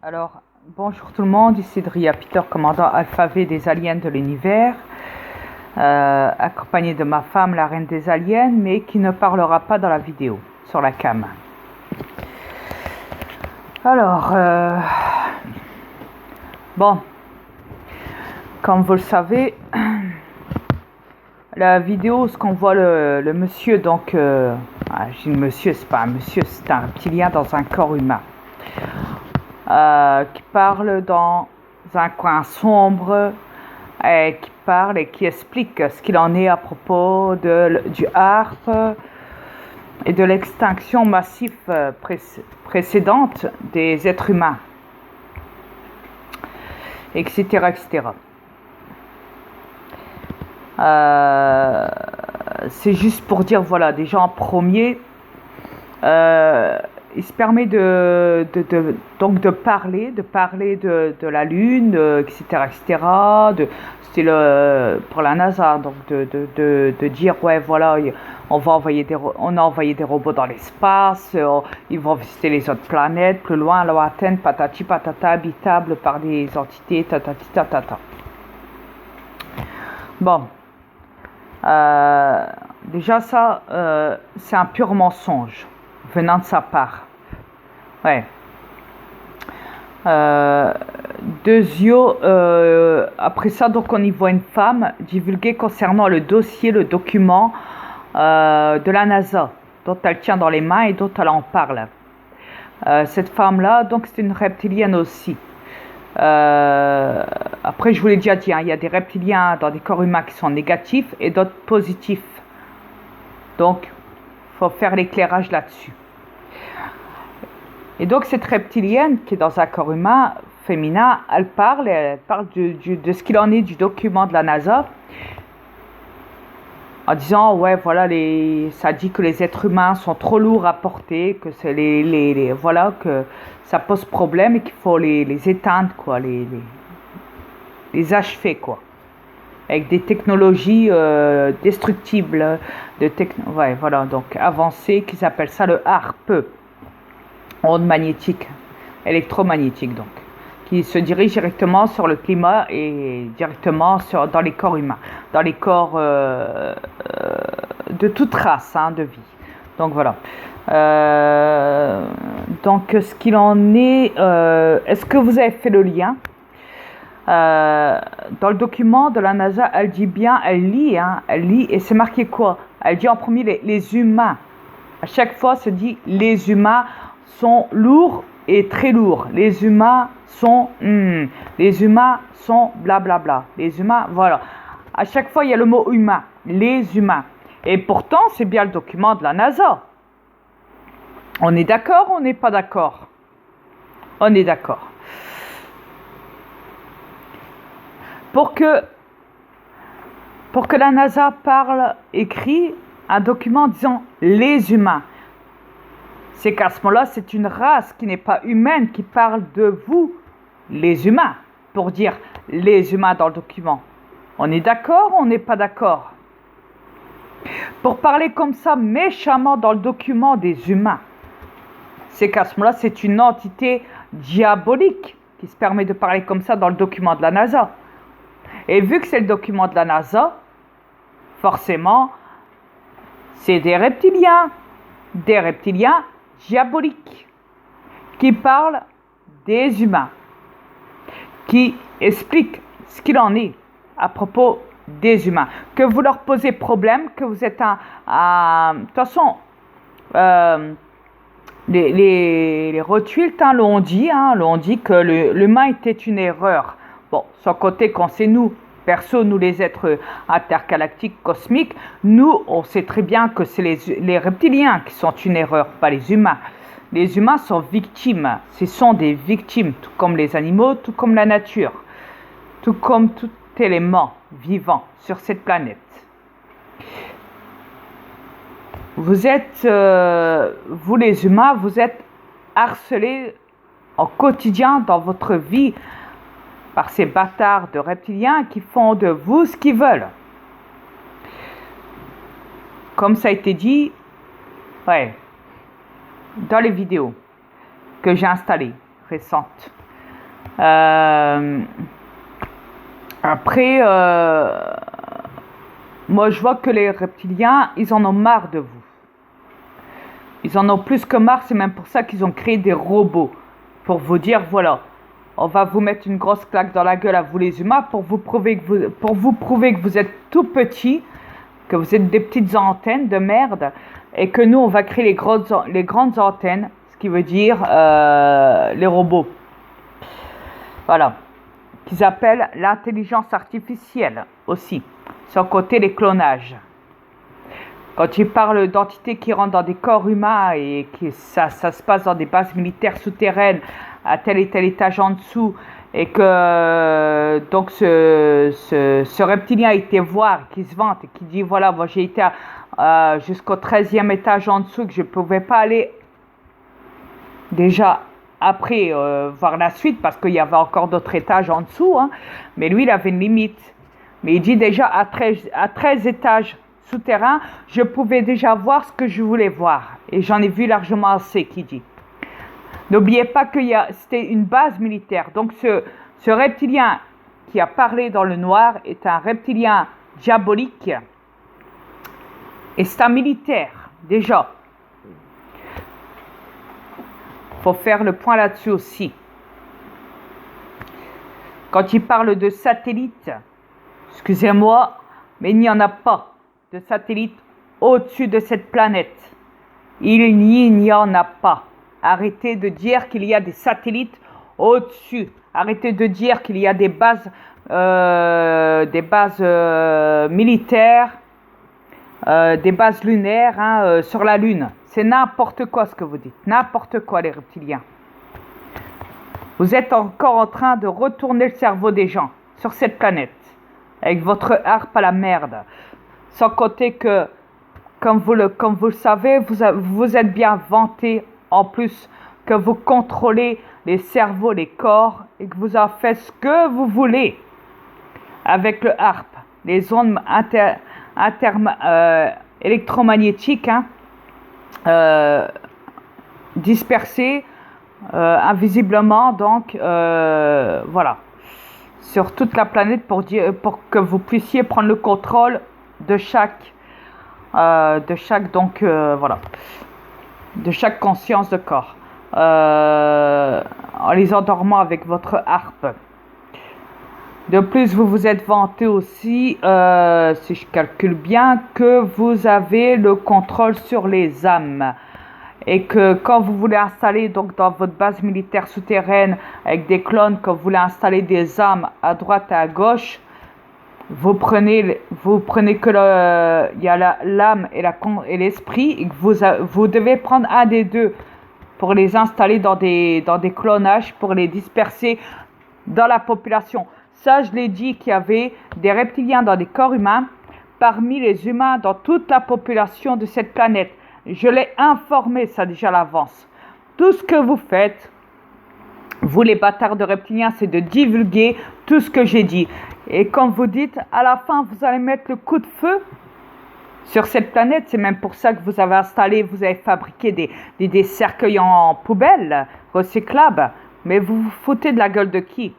Alors, bonjour tout le monde, ici Dria Peter, commandant Alpha V des aliens de l'univers, accompagné de ma femme, la reine des aliens, mais qui ne parlera pas dans la vidéo, sur la cam. Alors, bon, comme vous le savez, la vidéo, ce qu'on voit le monsieur, donc, je dis monsieur, c'est pas un monsieur, c'est un reptilien dans un corps humain. Qui parle dans un coin sombre, et qui parle et qui explique ce qu'il en est à propos du harpe et de l'extinction massive précédente des êtres humains, etc. etc. C'est juste pour dire, voilà, déjà en premier, il se permet donc de parler de la Lune, etc., etc. C'est pour la NASA, donc de dire, ouais, voilà, on a envoyé des robots dans l'espace, ils vont visiter les autres planètes, plus loin, lointaines, patati patata, habitables par des entités, tatati tatata. Bon. Déjà ça, c'est un pur mensonge venant de sa part. Ouais. Après ça, donc on y voit une femme divulguée concernant le document de la NASA, dont elle tient dans les mains et dont elle en parle. Cette femme-là, donc c'est une reptilienne aussi. Après, je vous l'ai déjà dit, hein, il y a des reptiliens dans des corps humains qui sont négatifs et d'autres positifs. Donc, il faut faire l'éclairage là-dessus. Et donc, cette reptilienne qui est dans un corps humain féminin, elle parle de ce qu'il en est du document de la NASA, en disant, ouais, voilà, ça dit que les êtres humains sont trop lourds à porter, que c'est voilà, que ça pose problème et qu'il faut les éteindre, quoi, les achever, quoi, avec des technologies destructibles, ouais, voilà, donc avancées, qu'ils appellent ça le HARP, onde magnétique, électromagnétique, donc, qui se dirige directement sur le climat et directement dans les corps humains, dans les corps de toute race, hein, de vie. Donc voilà. Donc ce qu'il en est, est-ce que vous avez fait le lien? Dans le document de la NASA, elle dit bien, elle lit, et c'est marqué quoi? Elle dit en premier les humains. À chaque fois, se dit les humains sont lourds et très lourds. Les humains sont blablabla. Les humains, voilà. À chaque fois, il y a le mot humain. Les humains. Et pourtant, c'est bien le document de la NASA. On est d'accord ou on n'est pas d'accord? On est d'accord. Pour que la NASA écrit un document disant les humains, c'est qu'à ce moment-là, c'est une race qui n'est pas humaine qui parle de vous, les humains, pour dire les humains dans le document. On est d'accord ou on n'est pas d'accord? Pour parler comme ça méchamment dans le document des humains, c'est qu'à ce moment-là, c'est une entité diabolique qui se permet de parler comme ça dans le document de la NASA. Et vu que c'est le document de la NASA, forcément, c'est des reptiliens diaboliques qui parlent des humains, qui expliquent ce qu'il en est à propos des humains. Que vous leur posez problème, que vous êtes de toute façon, les Rothschild l'ont dit que l'humain était une erreur. Bon, sans côté qu'on sait nous, perso, nous les êtres intergalactiques, cosmiques, nous, on sait très bien que c'est les reptiliens qui sont une erreur, pas les humains. Les humains sont victimes, ce sont des victimes, tout comme les animaux, tout comme la nature, tout comme tout élément vivant sur cette planète. Vous êtes, vous les humains, vous êtes harcelés au quotidien dans votre vie par ces bâtards de reptiliens qui font de vous ce qu'ils veulent. Comme ça a été dit, ouais, dans les vidéos que j'ai installées récentes. Euh, Après, moi je vois que les reptiliens, ils en ont marre de vous. Ils en ont plus que marre, c'est même pour ça qu'ils ont créé des robots. Pour vous dire, voilà, on va vous mettre une grosse claque dans la gueule à vous les humains pour vous prouver que vous êtes tout petits, que vous êtes des petites antennes de merde, et que nous, on va créer les grandes antennes, ce qui veut dire les robots. Voilà. Qu'ils appellent l'intelligence artificielle aussi. Sans côté les clonages. Quand ils parlent d'entités qui rentrent dans des corps humains et que ça se passe dans des bases militaires souterraines à tel et tel étage en dessous, et que donc ce reptilien a été voir, qui se vante et qui dit voilà, moi j'ai été jusqu'au 13e étage en dessous, que je ne pouvais pas aller déjà après voir la suite parce qu'il y avait encore d'autres étages en dessous, hein. Mais lui il avait une limite. Mais il dit déjà à 13 étages souterrains, je pouvais déjà voir ce que je voulais voir. Et j'en ai vu largement assez, qui dit. N'oubliez pas que c'était une base militaire. Donc ce reptilien qui a parlé dans le noir est un reptilien diabolique. Et c'est un militaire, déjà. Il faut faire le point là-dessus aussi. Quand il parle de satellites, excusez-moi, mais il n'y en a pas de satellites au-dessus de cette planète. Il n'y en a pas. Arrêtez de dire qu'il y a des satellites au-dessus. Arrêtez de dire qu'il y a des bases militaires, des bases lunaires sur la Lune. C'est n'importe quoi ce que vous dites. N'importe quoi les reptiliens. Vous êtes encore en train de retourner le cerveau des gens sur cette planète. Avec votre harpe à la merde. Sans compter que, comme vous le savez, vous êtes bien vanté en plus que vous contrôlez les cerveaux, les corps et que vous en faites ce que vous voulez avec le harpe, les ondes électromagnétiques dispersées invisiblement, donc voilà, sur toute la planète pour que vous puissiez prendre le contrôle de chaque conscience de corps, en les endormant avec votre harpe. De plus, vous vous êtes vanté aussi, si je calcule bien, que vous avez le contrôle sur les âmes. Et que quand vous voulez installer donc dans votre base militaire souterraine avec des clones, quand vous voulez installer des âmes à droite et à gauche, vous prenez que il y a l'âme et l'esprit, et que vous devez prendre un des deux pour les installer dans des clonages, pour les disperser dans la population. Ça, je l'ai dit qu'il y avait des reptiliens dans des corps humains parmi les humains dans toute la population de cette planète. Je l'ai informé ça déjà à l'avance. Tout ce que vous faites, vous les bâtards de reptiliens, c'est de divulguer tout ce que j'ai dit. Et comme vous dites, à la fin, vous allez mettre le coup de feu sur cette planète. C'est même pour ça que vous avez fabriqué des cercueils en poubelle, recyclables. Mais vous vous foutez de la gueule de qui ?